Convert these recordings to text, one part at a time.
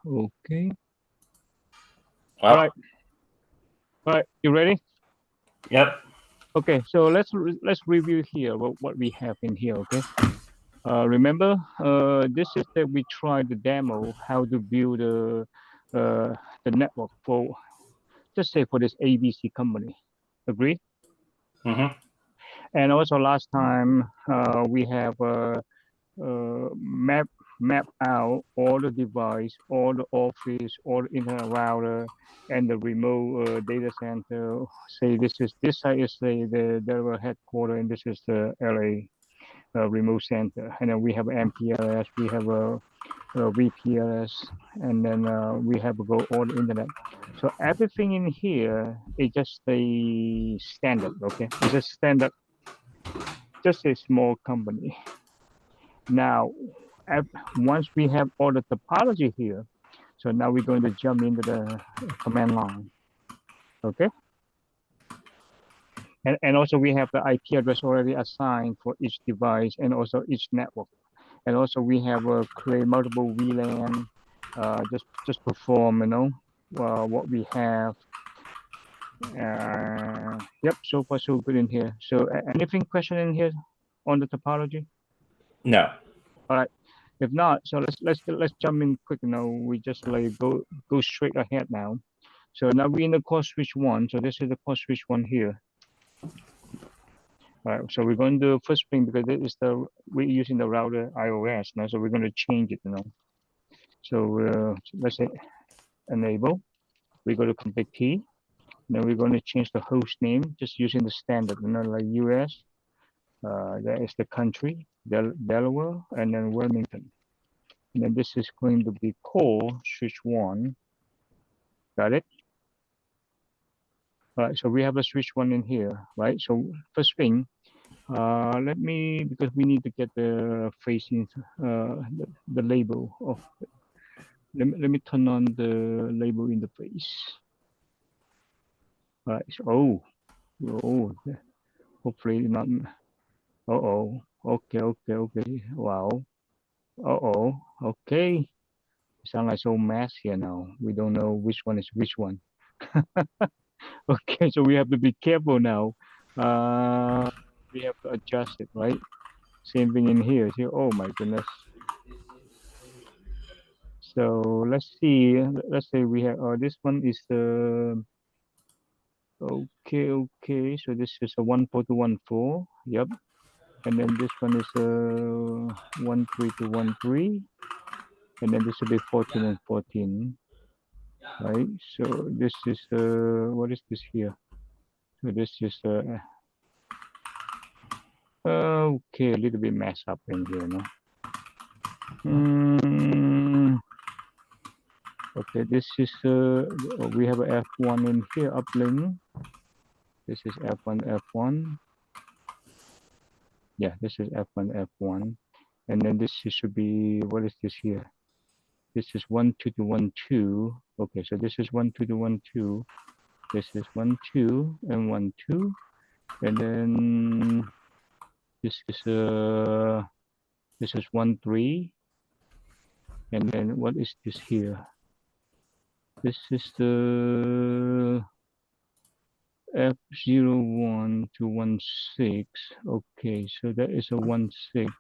Okay. Well, All right. You ready? yep. Okay. So let's review here what we have in here. Okay. Remember, this is that we tried the demo how to build the network for, just say, for this ABC company. Agree? Mm-hmm. And also last time we have map out all the device, all the office, all the internet router, and the remote data center. Say this side is the Delaware headquarter, and this is the LA remote center. And then we have MPLS, we have a VPLS, and then we have go all the internet. So everything in here is just a standard. Okay, it's a standard, just a small company. Now, once we have all the topology here, so now we're going to jump into the command line. Okay. And also we have the IP address already assigned for each device and also each network. And also we have create multiple VLAN, just perform, what we have. Yep, so far so good in here. So anything question in here on the topology? No. All right. If not, so let's jump in quick. We just like go straight ahead now. So now we're in the core switch one. So this is the core switch one here. All right. So we're going to do first thing because this is we're using the router iOS now. So we're going to change it. So let's say enable. We go to config key. Then we're going to change the host name just using the standard, like US. That is the country, Delaware, and then Wilmington. And then this is going to be core switch one. Got it? All right, so we have a switch one in here, right? So first thing, because we need to get the facing, the label of, let me turn on the label interface. All right, so, oh, hopefully not, okay, wow, okay. Sound like so mess here now. We don't know which one is which one. Okay, so we have to be careful now. We have to adjust it, right? Same thing in here. See, oh my goodness. So let's see. Let's say we have. This one is the. Okay. So this is a 14214. Yep. And then this one is a 13213. And then this will be 14 and 14. Right. So this is what is this here? So this is okay, a little bit messed up in here, no? Okay, this is we have a F1 in here, uplink. This is F1, F1. Yeah, this is F1, F1. And then this should be, what is this here? This is 12212. Okay, so this is 12212. This is 12 and 12. And then this is 13. And then what is this here? This is the F01 to 16. Okay, so that is a 16.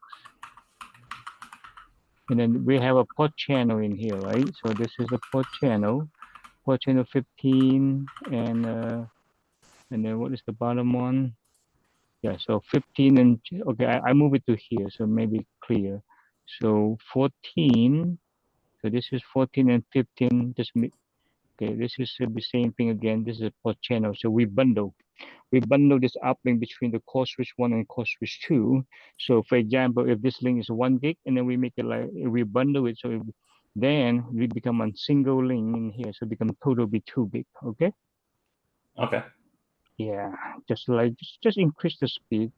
And then we have a port channel in here, right? So this is a port channel 15, and then what is the bottom one? Yeah, so 15 and okay, I move it to here, so maybe clear. So 14. So this is 14 and 15. Okay, this is the same thing again. This is a port channel. So we bundle this uplink between the core switch 1 and core switch 2. So for example, if this link is 1 gig, and then we make it like, we bundle it, so then we become a single link in here, so it become total be 2 gig. Okay. Okay. Yeah, just increase the speed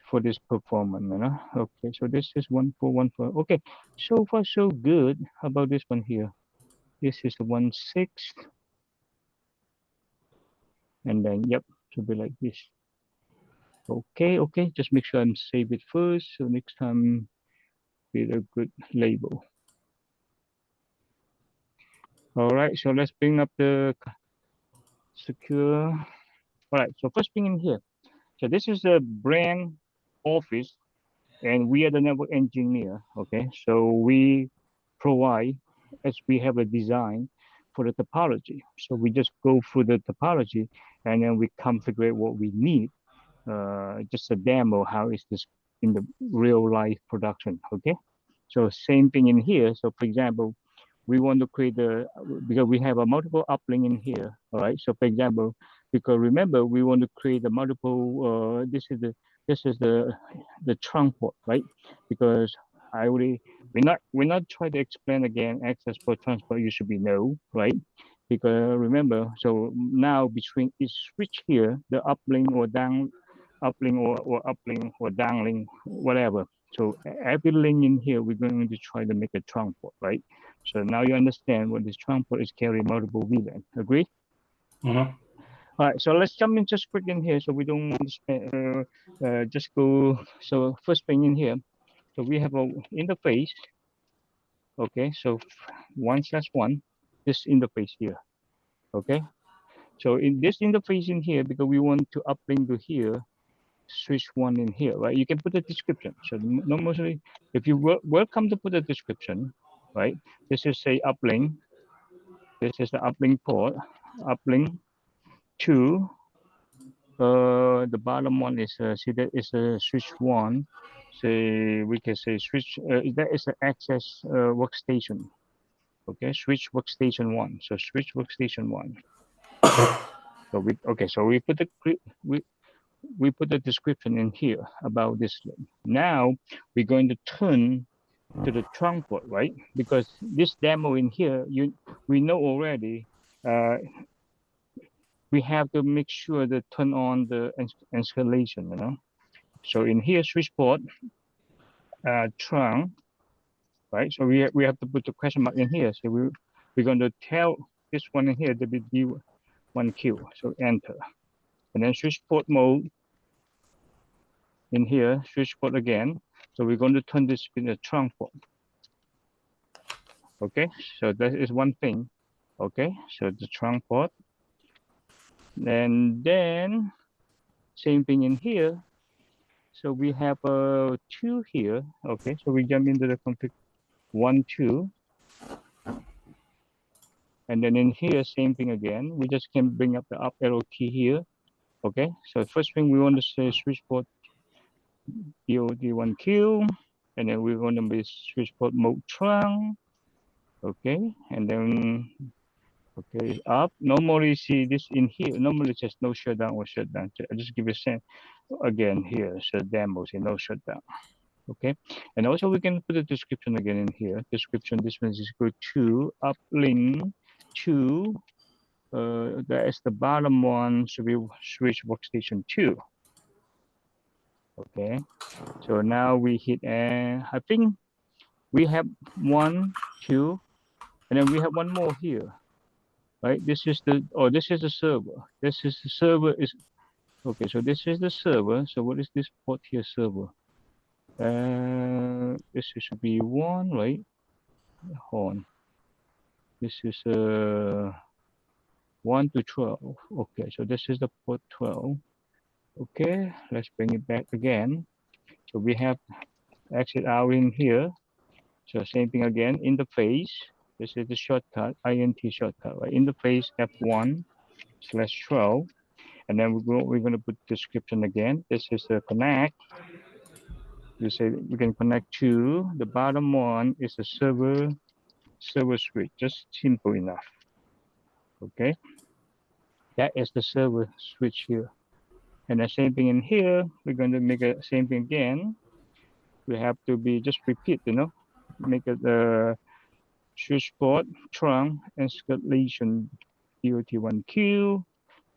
for this performance. Okay, so this is 1414. Okay, so far so good. How about this one here? This is 16. And then yep, should be like this. Okay, just make sure I'm save it first, so next time with a good label. All right, so let's bring up the secure. All right, so first thing in here. So this is a brand office, and we are the network engineer. Okay, so we provide as we have a design for the topology. So we just go through the topology, and then we configure what we need. Just a demo how is this in the real life production. Okay, so same thing in here. So for example, we want to create the because we have a multiple uplink in here. All right. So for example, because remember we want to create a multiple. This is the trunk port, right? Because I already we're not trying to explain again access port transport. You should be no, right? Because remember, so now between each switch here, the uplink or down uplink or uplink or downlink, whatever. So every link in here, we're going to try to make a trunk port, right? So now you understand what this trunk port is carrying multiple VLAN. Agree? Mm-hmm. All right. So let's jump in just quick in here. So we don't want to spend, just go. So first thing in here. So we have a interface. Okay. So 1/1. This interface here. Okay. So in this interface in here, because we want to uplink to here, switch one in here, right? You can put a description. So normally, if you welcome to put a description, right? This is say uplink. This is the uplink port. Uplink two. The bottom one is see that is a switch one. Say we can say switch. That is the access workstation. Okay, switch workstation one. So switch workstation one. So we okay. So we we put the description in here about this. Now we're going to turn to the trunk port, right? Because this demo in here, we know already. We have to make sure to turn on the escalation, you know. So in here, switch port, trunk, right? So we have to put the question mark in here. So we're going to tell this one in here to be D1Q. So enter, and then switch port mode in here, switch port again. So we're going to turn this in the trunk port. Okay, so that is one thing. Okay, so the trunk port, and then same thing in here. So we have a two here. Okay, so we jump into the config 1, 2, and then in here same thing again. We just can bring up the up arrow key here. Okay, so first thing we want to say switch port DOD1Q, and then we want to be switch port mode trunk. Okay, and then okay, up. Normally see this in here. Normally just no shutdown or shutdown. I just give a sense again here. So demo say no shutdown. Okay, and also we can put a description again in here. Description. This one is equal to uplink to. That is the bottom one. So we switch workstation 2. Okay, so now we hit. I think we have 1, 2, and then we have one more here. Right, this is the this is the server. This is the server is okay. So this is the server. So what is this port here server? This should be 1, right? Hold on. This is 1 to 12. Okay, so this is the port 12. Okay, let's bring it back again. So we have exit out in here. So same thing again. Interface. This is the shortcut. INT shortcut. Right? Interface F1/12. And then we're going to put description again. This is the connect. You say we can connect to the bottom one is the server switch. Just simple enough. Okay, that is the server switch here. And the same thing in here. We're going to make a same thing again. We have to be just repeat, you know, make it the switch port trunk escalation DOT1Q,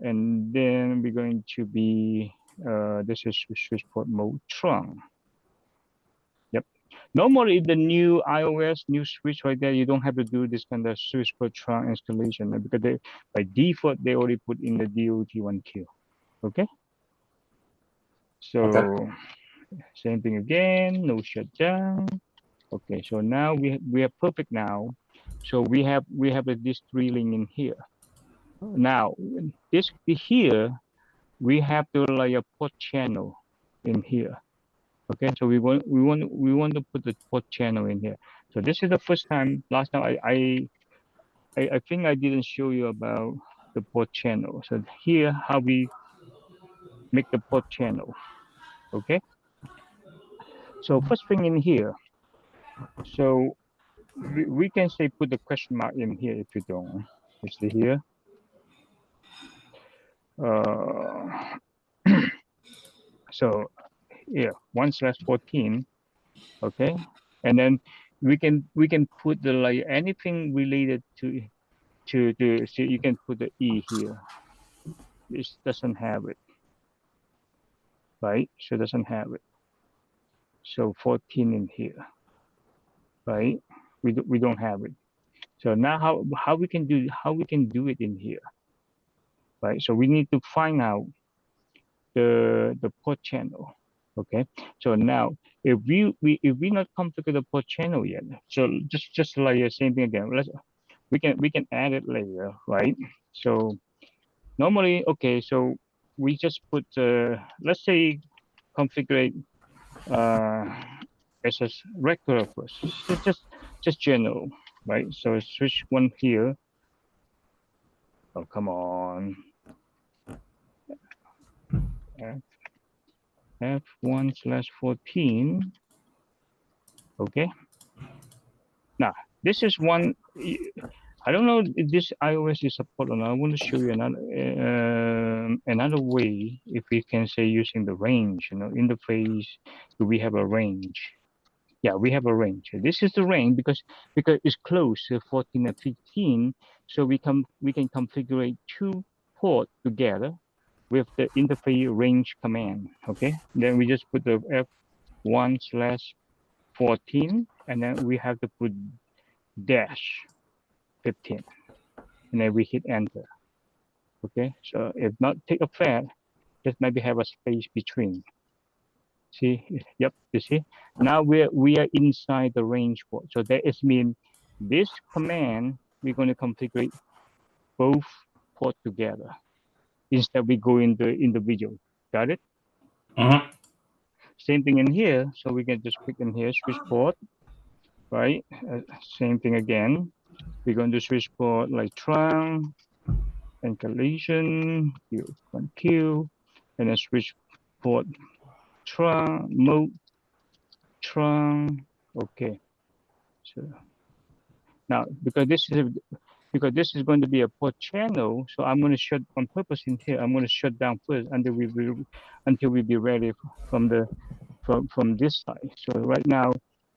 and then we're going to be this is switch port mode trunk. Yep. Normally, the new iOS, new switch right there, you don't have to do this kind of switch port trunk installation because they, by default, they already put in the DOT1Q. Okay. So Okay. same thing again, no shutdown. Okay, so now we are perfect now. So we have this 3 link in here. Now this here we have to lay a port channel in here. Okay, so we want to put the port channel in here. So this is the first time. Last time I think I didn't show you about the port channel. So here how we make the port channel. Okay, so first thing in here. So we can say put the question mark in here if you don't. You see here. Uh, so yeah, 1/14. Okay, and then we can put the like anything related to so you can put the e here. This doesn't have it, right? So it doesn't have it. So 14 in here, right? We don't have it. So now how we can do it in here, right? So we need to find out the port channel. Okay. So now if we not configure the port channel yet, so just like the same thing again. We can add it later, right? So normally, okay, so we just put let's say configure uh as a regular first. Just general, right? So switch one here. Oh, come on. F1/14. Okay. Now this is one. I don't know if this iOS is support or not. I want to show you another way if we can say using the range. You know, interface. Do we have a range? Yeah, we have a range. This is the range because it's close to 14 and 15. So we can configure 2 ports together with the interface range command. Okay. Then we just put the F1/14, and then we have to put -15, and then we hit enter. Okay. So if not take effect, just maybe have a space between. See, yep, you see. Now we are inside the range port. So that is mean this command we're going to configure both port together instead we go in the individual. Got it? Mm-hmm. Same thing in here. So we can just click in here, switch port, right? Same thing again. We're going to switch port like trunk and collision, Q, and then switch port trunk, mode, trunk. Okay. So now because this is going to be a port channel, so I'm going to shut on purpose in here. I'm going to shut down first until we be ready from this side. So right now,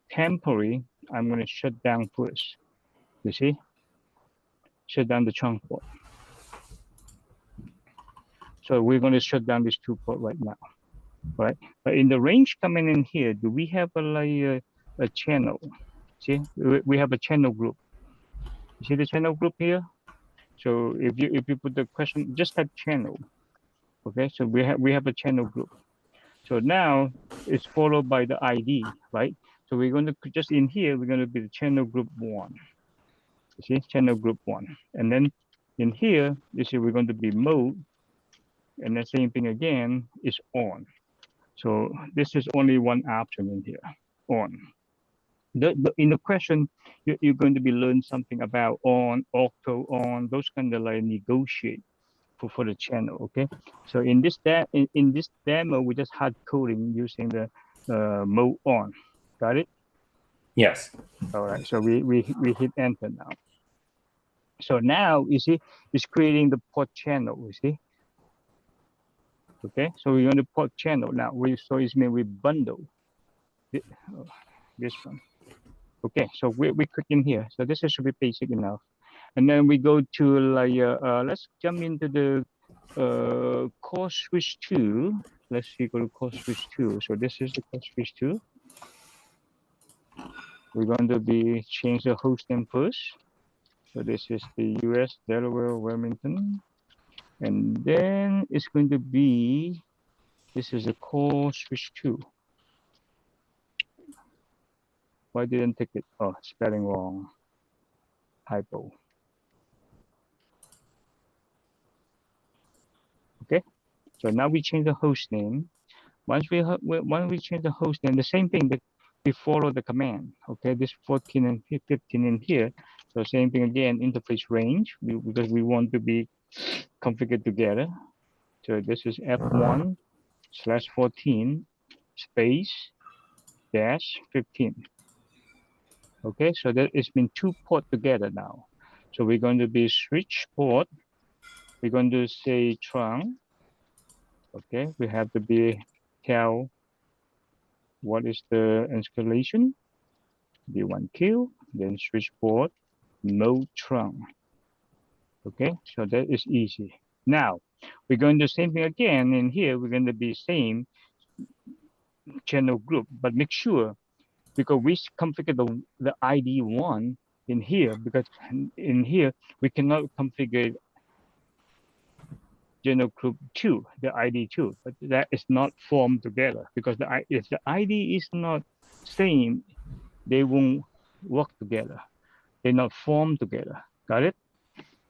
temporary, I'm going to shut down first. You see, shut down the trunk port. So we're going to shut down these 2 ports right now, right? But in the range coming in here, do we have a channel? See, we have a channel group. You see the channel group here? So if you put the question, just type channel. Okay, so we have a channel group. So now it's followed by the ID, right? So we're going to just in here, we're going to be the channel group 1. You see, channel group 1. And then in here, you see, we're going to be mode. And the same thing again is on. So this is only one option in here, on. In the question, you're going to be learn something about on, octo on, those kind of like negotiate for the channel. Okay, so in this demo, we just hard coding using the mode on. Got it? Yes. All right. So we hit enter now. So now you see it's creating the port channel. You see. Okay. So we're on the port channel now. So it's mean we bundle this one. Okay. So we click in here. So this should be basic enough. And then we go to like let's jump into the core switch 2. Let's see, go to core switch 2. So this is the core switch 2. We're going to be change the host name first. So this is the US, Delaware, Wilmington. And then it's going to be, this is the core switch 2. Why didn't take it? Oh, spelling wrong. typo. Okay, so now we change the host name. Once we change the host name, the same thing that we follow the command. Okay, this 14 and 15 in here. So same thing again, interface range, because we want to be configured together. So this is F1/14 space dash 15. Okay, so that it's been two port together now. So we're going to be switch port. We're going to say trunk. Okay, we have to be tell what is the escalation, D1Q, then switch port, mode trunk. Okay, so that is easy. Now we're going to do the same thing again. In here, we're going to be same channel group, but make sure because we configure the ID1 in here, because in here we cannot configure general group 2, the ID 2, but that is not formed together because if the ID is not same, they won't work together. They're not formed together. Got it?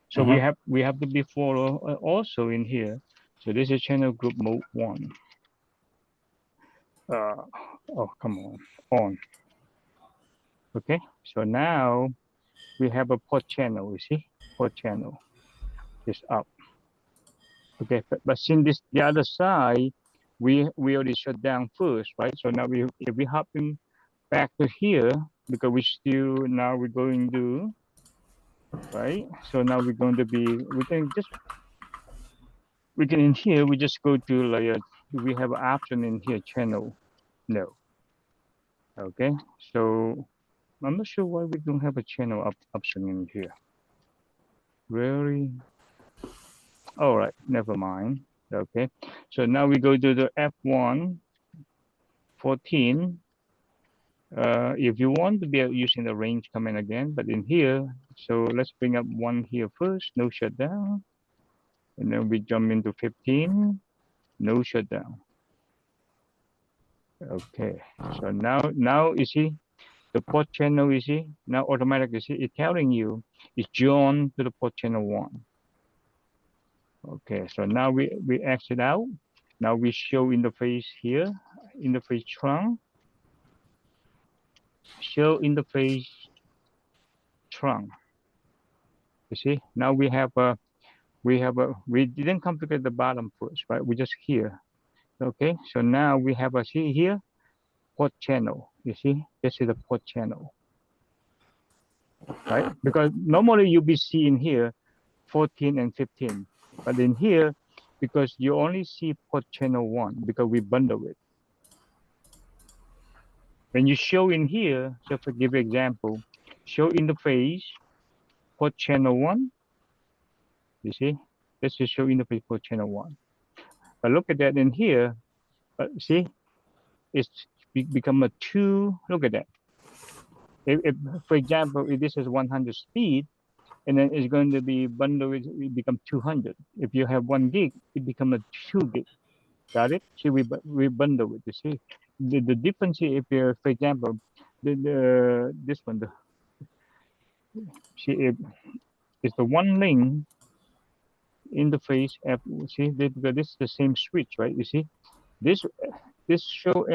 So we have to be follow also in here. So this is channel group mode 1. Oh, come on. Okay, so now we have a port channel, you see? Port channel is up. Okay, but since this the other side, we already shut down first, right? So now if we hop in back to here, because now we're going to, right? So now we're going to be, we can in here, we just go to like, we have an option in here, channel, no. Okay, so I'm not sure why we don't have a channel option in here. Really? All right, never mind. Okay, so now we go to the F1/14. If you want to be using the range command again, but in here, so let's bring up 1 here first, no shutdown. And then we jump into 15, no shutdown. Okay, so now you see, the port channel, you see, now automatically, see, it's telling you it's joined to the port channel 1. Okay, so now we exit out. Now we show interface here, interface trunk, show interface trunk. You see, now we didn't configure the bottom first, right? We just here. Okay, so now we have a see here, port channel. You see, this is the port channel, right? Because normally you'll be seeing here 14 and 15, but in here, because you only see port channel 1 because we bundle it. When you show in here, so for give example, show interface port channel 1. You see, this is show interface port channel 1. But look at that in here. See, it's become a 2. Look at that. If for example, if this is 100 speed, and then it's going to be bundled, it become 200. If you have 1 gig, it become a 2 gig. Got it? See, we bundle it. You see, the difference if you, for example, this one, see, if it's the one link interface F. See, because this is the same switch, right? You see, this show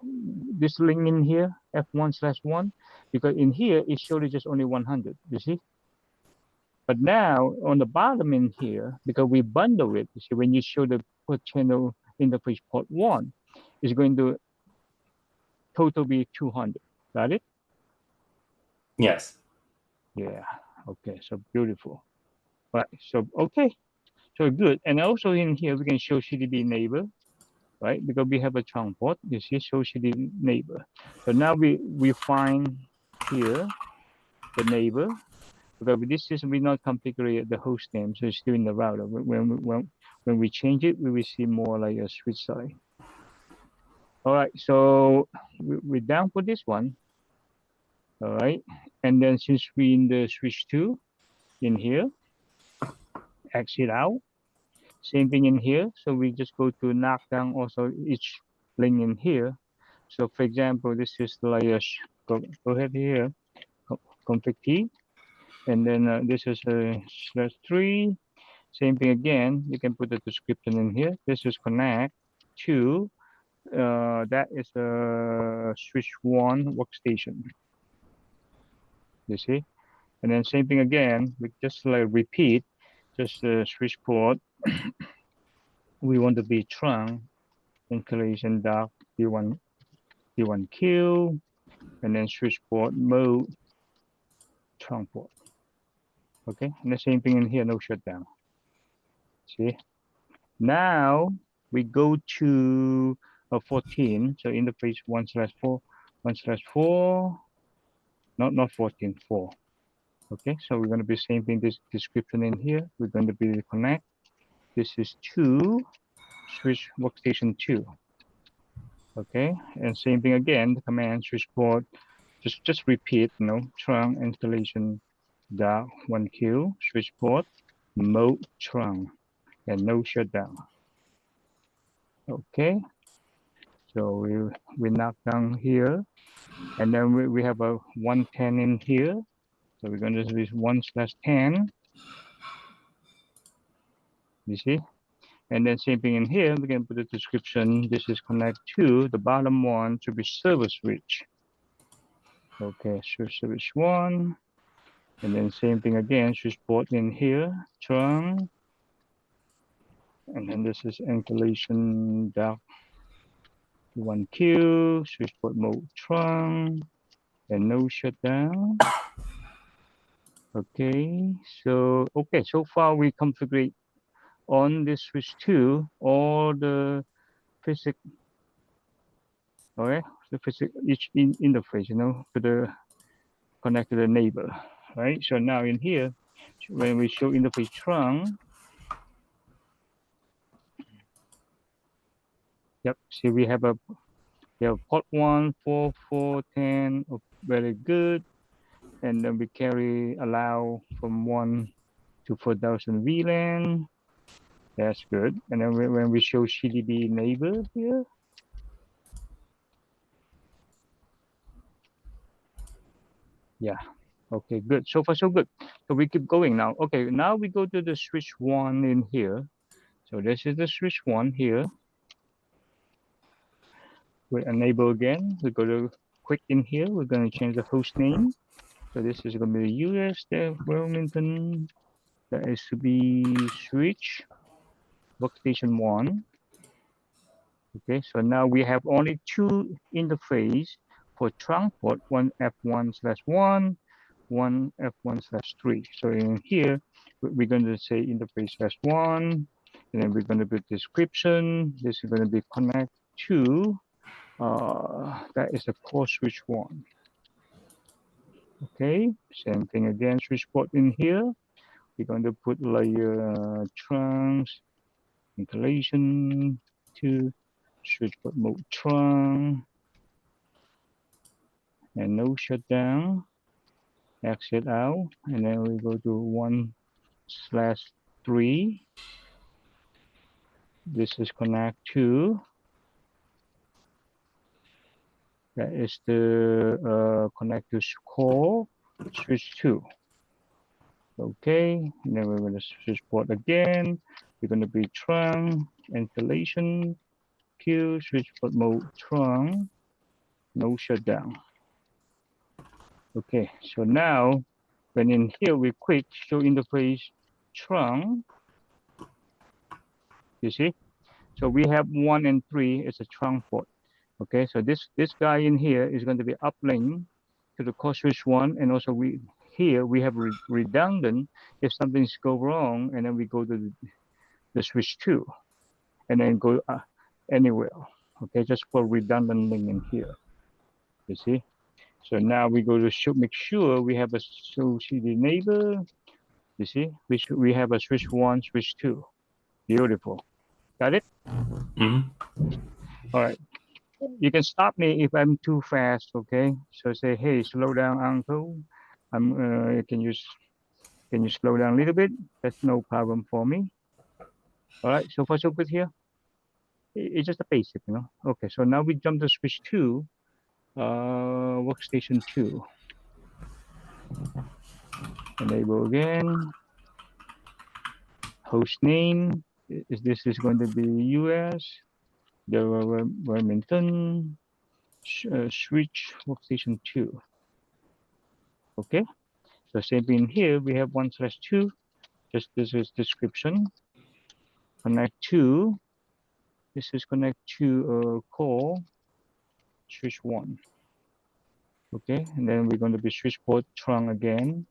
this link in here F1/1 because in here it showed just only 100. You see, but now on the bottom in here because we bundle it. You see, when you show the port channel interface port 1, it's going to total be 200. Got it? Yes. Yeah. Okay. So beautiful. Right. So okay. So good. And also in here we can show CDB neighbor, right? Because we have a trunk port. You see, show CDB neighbor. So now we find here the neighbor because this system we not configure the host name, so it's still in the router. When we change it, we will see more like a switch side. All right. So we're down for this one. All right, and then since we in the switch 2 in here, exit out, same thing in here. So we just go to knock down also each link in here. So for example, this is like go ahead here, config T, And then this is a /3. Same thing again. You can put the description in here. This is connect to that is a switch 1 workstation. You see, and then same thing again. We just like repeat, just the switch port. We want to be trunk installation dark D1Q, and then switch port mode trunk port. Okay, and the same thing in here, no shutdown. See, now we go to 14. So interface 1/4, 1/4, not 14, 4. Okay, so we're going to be same thing, this description in here. We're going to be connect. This is 2, switch workstation 2. Okay, and same thing again, the command switch port, just repeat, trunk installation .1Q, switch port, mode trunk, and no shutdown. Okay, so we knock down here, and then we have a 110 in here. So we're going to do 1/10. You see, and then same thing in here. We can put a description. This is connect to the bottom one to be server switch. Okay, switch 1, and then same thing again. Switch port in here, trunk, and then this is installation .1Q, switch port mode trunk, and no shutdown. Okay, so far we configured on this switch 2 all the physics. Okay, the physics each interface, to the connect to the neighbor, right? So now in here, when we show interface trunk, yep, see we have port 1, 4, 4, 10, very good. And then we allow from 1 to 4,000 VLAN. That's good. And then when we show CDB neighbor here, yeah, okay, good. So far so good. So we keep going now. Okay, now we go to the switch 1 in here. So this is the switch 1 here. We enable again. We go to quick in here. We're going to change the host name. So this is going to be US Wilmington. That is to be switch workstation 1. Okay, so now we have only 2 interface for trunk port, one F1/1, one F1/3. So in here, we're going to say interface/1, and then we're going to put description. This is going to be connect to, that is a core switch 1. Okay, same thing again, switch port in here. We're going to put layer trunks, installation 2, switch port mode trunk, and no shutdown, exit out, and then we go to 1/3. This is connect to, that is the connect to core switch 2. Okay, and then we're going to switch port again. We're going to be trunk, installation, Q, switch port mode trunk, no shutdown. Okay, so now when in here we quick show interface trunk, you see, so we have 1 and 3 is a trunk port. Okay, so this guy in here is going to be uplink to the core switch 1, and also we have redundant if something's go wrong, and then we go to the switch 2, and then go anywhere. Okay, just for redundant link in here. You see. So now we go to make sure we have a CD neighbor. You see, we have a switch 1, switch 2. Beautiful. Got it? Mm-hmm. All right. You can stop me if I'm too fast, okay? So say, hey, slow down, uncle. Can you slow down a little bit? That's no problem for me. All right, so far so good here. It's just a basic, Okay, so now we jump to switch 2, workstation 2. Enable again. Host name, this is going to be US, Wilmington, switch workstation 2. Okay, so same thing here, we have 1/2, just this is description. Connect to, this is connect to core, switch 1. Okay, and then we're going to be switch port trunk again.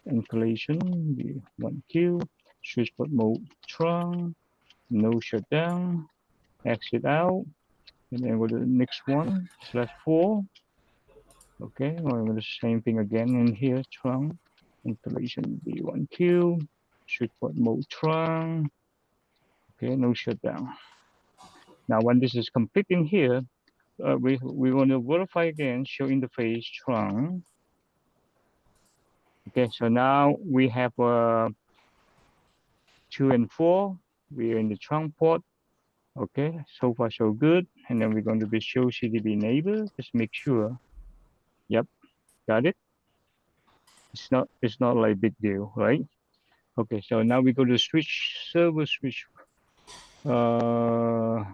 Installation, B1Q, switch port mode trunk, no shutdown, exit out, and then go to the next one, /4. Okay, we're going to the same thing again in here, trunk, installation B1Q, switch port mode trunk. Okay, no shutdown. Now when this is complete in here, we want to verify again, show interface trunk. Okay, so now we have 2 and 4. We are in the trunk port. Okay, so far so good. And then we're going to be show CDB neighbor. Just make sure. Yep, got it. It's not like big deal, right? Okay, so now we go to switch server switch. Let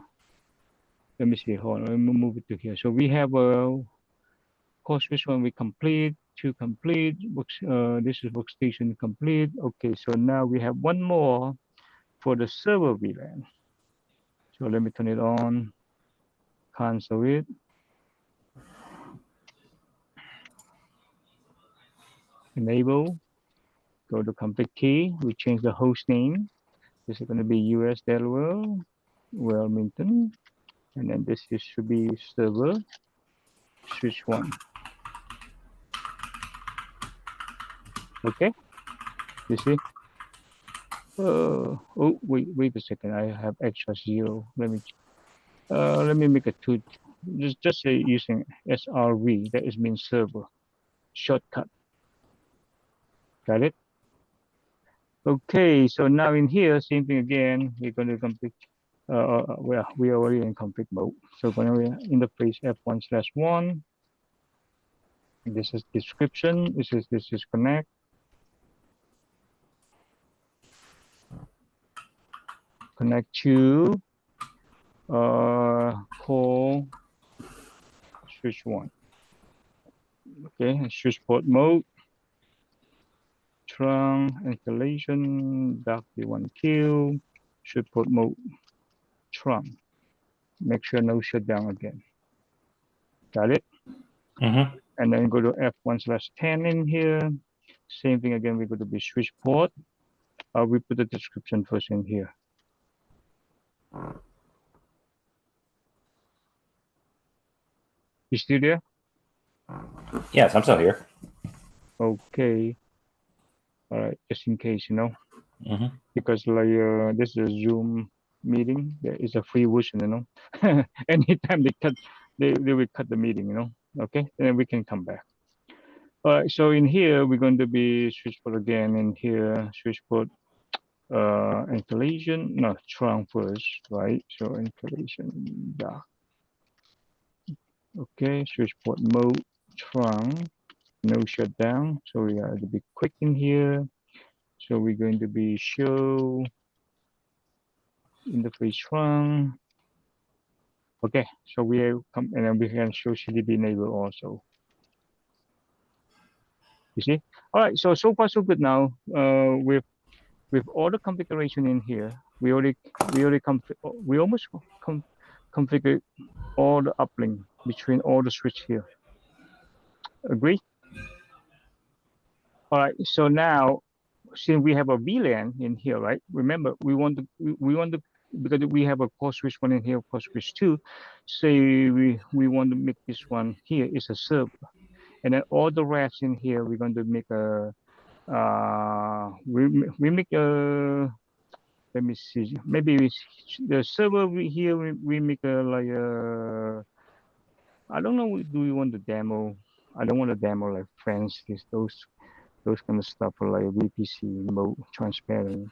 me see. Hold on. Let me move it to here. So we have a core switch one we complete. 2 complete. This is workstation complete. Okay, so now we have one more for the server VLAN. So let me turn it on. Cancel it. Enable. Go to config key. We change the host name. This is going to be US Delaware, Wilmington, and then this should be server switch 1. Okay, you see. Oh wait a second. I have extra 0. Let me make a 2. Just say using SRV. That is means server shortcut. Got it. Okay, so now in here, same thing again. We're going to config. Well, we are already in config mode. So when we interface F1/1, this is description. This is connect. Connect to core switch 1. Okay, switch port mode. Trunk installation B1Q. Switch port mode. Trunk. Make sure no shutdown again. Got it? Mm-hmm. And then go to F1/10 in here. Same thing again, we go to the switch port. We put the description first in here. You still there? Yes, I'm still here. Okay. All right, just in case, Mm-hmm. because like this is a Zoom meeting. There is a free version, Anytime they will cut the meeting, Okay, and then we can come back. All right, so in here we're going to be switch port again. In here, switch port installation, no, trunk first, right? So installation dock. Okay, switch port mode, trunk, no shutdown. So we are to be quick in here. So we're going to be show interface trunk. Okay, so we have come and then we can show CDB neighbor also. You see? All right, so far so good now. With all the configuration in here, we almost configure all the uplink between all the switch here. Agree? All right, so now since we have a VLAN in here, right? Remember, we want to because we have a core switch 1 in here, core switch 2. Say we want to make this one here is a server, and then all the rest in here we're going to make a we make a, let me see, maybe the server here we make a like a, I don't know, do we want to demo? I don't want to demo like fancy those kind of stuff for like VPC mode transparent.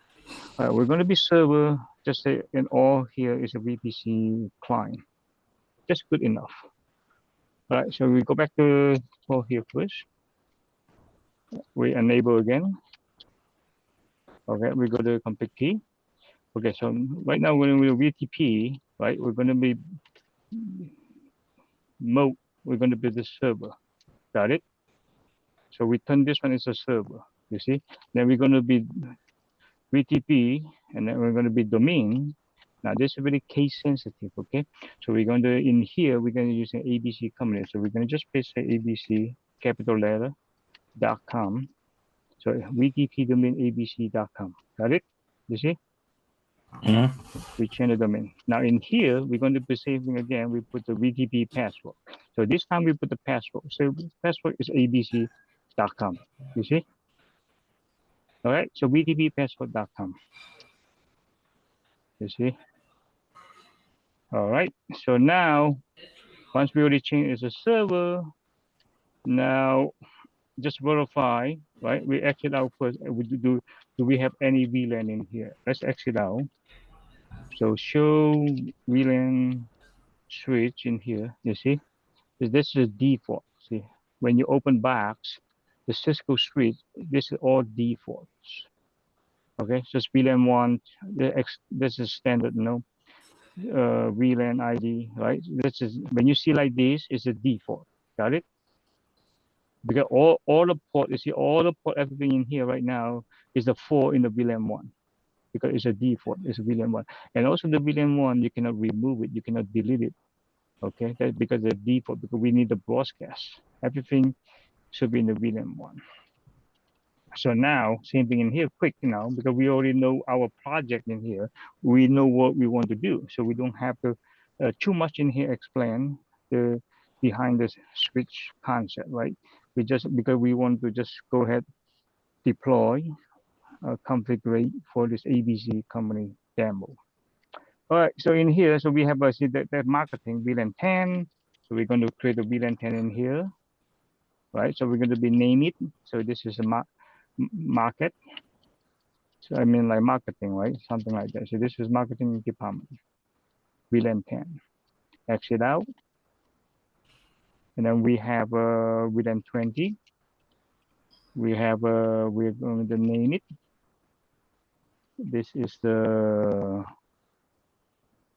We're going to be server, just say, and all here is a VPC client. Just good enough. All right, so we go back to here first. We enable again. Okay, we go to config key. Okay, so right now when we're VTP, right, we're going to be mode. We're going to be the server. Got it? So we turn this one as a server. You see? Then we're going to be VTP, and then we're going to be domain. Now this is very case sensitive. Okay, so we're going to in here we're going to use an ABC company. So we're going to just paste the ABC capital letter .com. So VTP domain ABC.com. Got it? You see? Mm-hmm. We change the domain. Now in here, we're going to be saving again. We put the VTP password. So this time we put the password. So password is abc.com. You see? All right. So vtppassword.com. You see? All right. So now, once we already changed as a server, now just verify, right? We exit out first. Do we have any VLAN in here? Let's exit out. So show VLAN switch in here. You see? This is default. See, when you open box, the Cisco Suite, this is all defaults. Okay, so it's VLAN one. This is standard, VLAN ID, right? This is when you see like this, it's a default. Got it? Because all the port, you see all the port, everything in here right now is the 4 in the VLAN one because it's a default. It's a VLAN one, and also the VLAN one you cannot remove it, you cannot delete it. Okay, that's because the default, because we need the broadcast. Everything should be in the VLAN one. So now, same thing in here, quick now, because we already know our project in here. We know what we want to do. So we don't have to too much in here explain the behind the switch concept, right? We just, because we want to just go ahead, deploy, configure for this ABC company demo. All right, so in here, so we have see that marketing VLAN 10. So we're going to create a VLAN 10 in here, right? So we're going to be name it. So this is a market. So I mean like marketing, right? Something like that. So this is marketing department, VLAN 10. Exit out. And then we have VLAN 20. We have, we're going to name it. This is the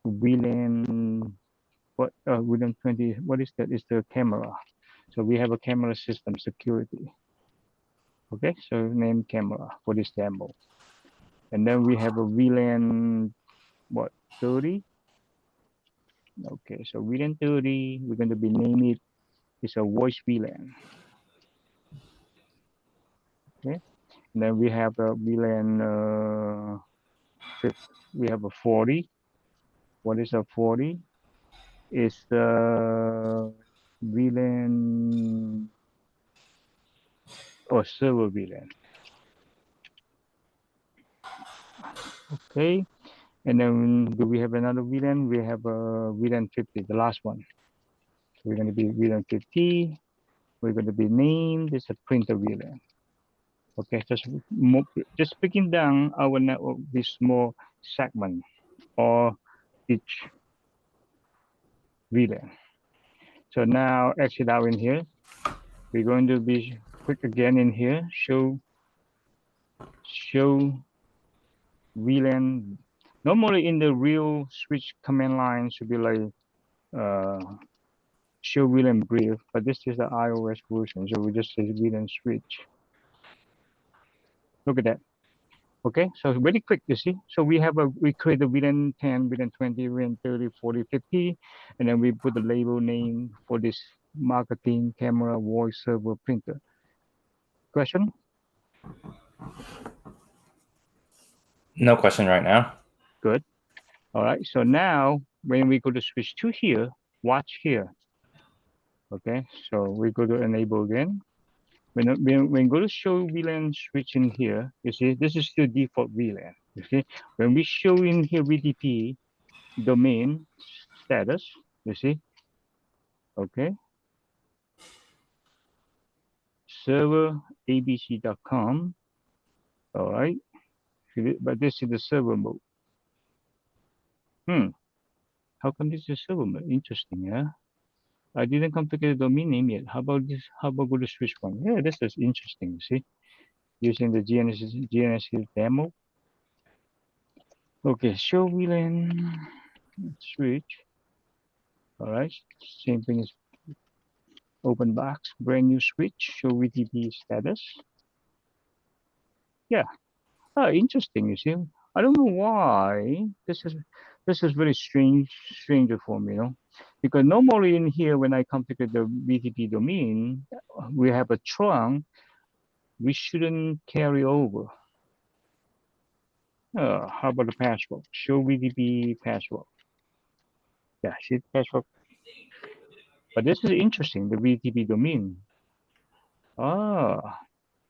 VLAN, what, VLAN 20, what is that? It's the camera. So we have a camera system security. Okay, so name camera for this demo. And then we have a VLAN, what, 30? Okay, so VLAN 30, we're going to be name it, it's a voice VLAN. Okay, and then we have a VLAN, we have a 40. What is a 40? It's the VLAN, or server VLAN. Okay, and then do we have another VLAN? We have a VLAN 50, the last one. So we're going to be VLAN 50. We're going to be named this a printer VLAN. Okay, just breaking down our network with small segment or each VLAN. So now exit out in here. We're going to be quick again in here. Show VLAN. Normally in the real switch command line should be like show VLAN brief, but this is the iOS version, so we just say VLAN switch. Look at that. Okay, so very quick, you see. So we create the VLAN 10, VLAN 20, VLAN 30, 40, 50, and then we put the label name for this marketing, camera, voice, server, printer. Question? No question right now. Good. All right, so now when we go to switch to here, watch here. Okay, so we go to enable again. When we go to show VLAN switch in here, you see, this is still default VLAN. You see, when we show in here VTP domain status, you see, okay, server abc.com. All right, but this is the server mode. How come this is server mode? Interesting, yeah. I didn't configure the domain name yet. How about this? How about go to switch one? Yeah, this is interesting. You see, using the GNS demo. Okay, show VLAN switch. All right, same thing as open box, brand new switch. Show VTP status. Yeah. Oh, interesting. You see, I don't know why this is very stranger for me, you know, because normally in here when I configure the BTP domain, we have a trunk. We shouldn't carry over. How about the password? Show VTP password. Yeah, see password. But this is interesting. The VTP domain. Ah,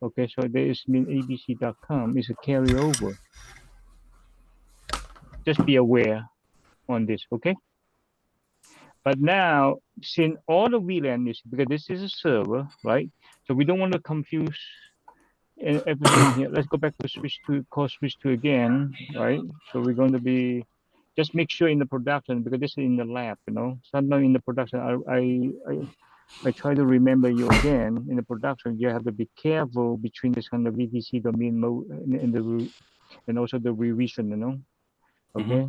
okay. So there is mean abc.com is a carryover. Just be aware on this, okay? But now, since all the VLAN is, because this is a server, right? So we don't want to confuse everything in here. Let's go back to switch to again, right? So we're going to be, just make sure in the production, because this is in the lab, you know. Sometimes in the production, I try to remember you again. In the production, you have to be careful between this kind of VTC domain mode and also the revision, you know. Okay,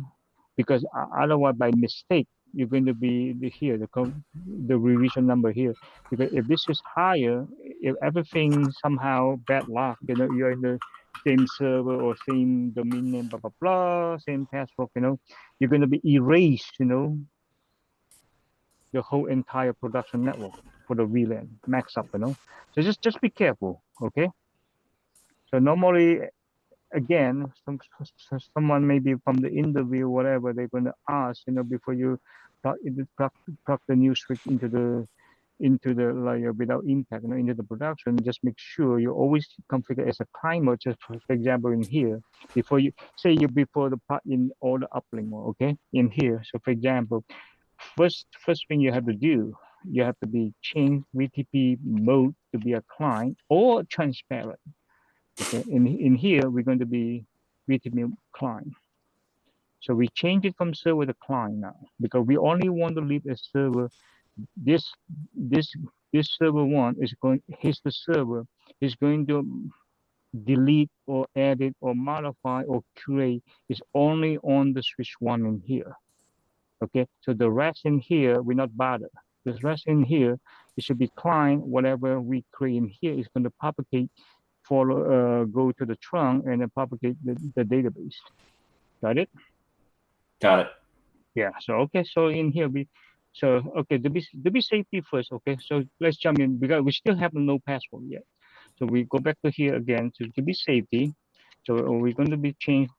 because otherwise by mistake you're going to be here the revision number here, because if this is higher, if everything somehow bad luck, you know, you're in the same server or same domain name, blah blah blah, same password, you know, you're going to be erased, you know, the whole entire production network for the VLAN max up, you know. So just be careful, okay? So normally, again, someone maybe from the interview, whatever, they're going to ask, you know, before you plug the new switch into the layer without impact, you know, into the production. Just make sure you always configure as a client mode. Just for example, in here, before you say you before the plug in all the uplink mode, okay, in here. So for example, first thing you have to do, you have to be change VTP mode to be a client or transparent. Okay, in here, we're going to be VTP client. So we change it from server to client now, because we only want to leave a server. This this this server one is going, here's the server, is going to delete or edit or modify or create is only on the switch one in here. Okay, so the rest in here, we're not bothered. The rest in here, it should be client, whatever we create in here is going to propagate, follow, go to the trunk and then propagate the database. Got it? Got it. Yeah. So okay. So in here so okay, to be safety first. Okay. So let's jump in because we still have no password yet. So we go back to here again to be safety. So we're going to be change